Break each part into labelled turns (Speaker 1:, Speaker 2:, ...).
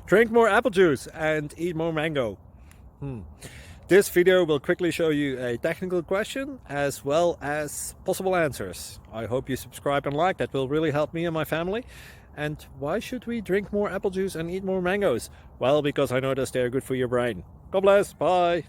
Speaker 1: Drink more apple juice and eat more mango. This video will quickly show you a technical question as well as possible answers. I hope you subscribe and like, that will really help me and my family. And why should we drink more apple juice and eat more mangoes? Well, because I noticed they're good for your brain. God bless, bye!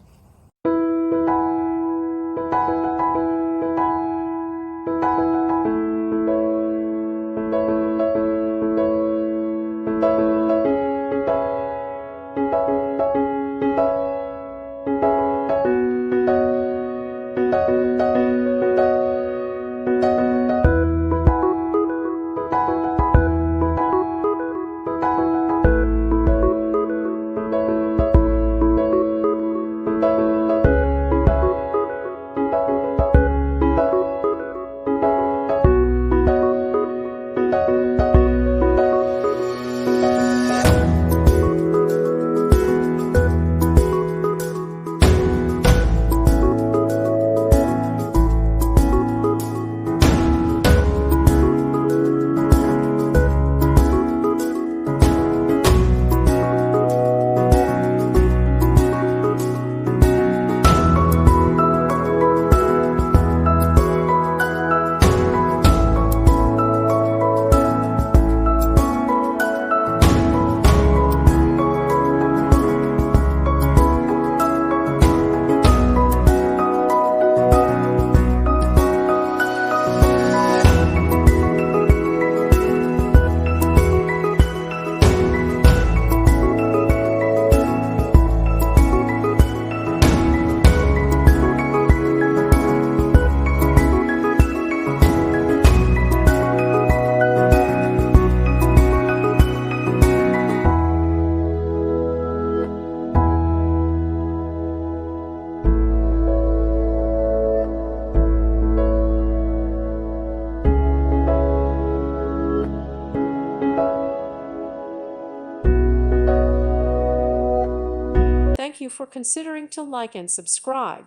Speaker 2: Thank you for considering to like and subscribe.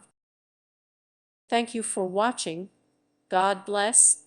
Speaker 2: Thank you for watching. God bless.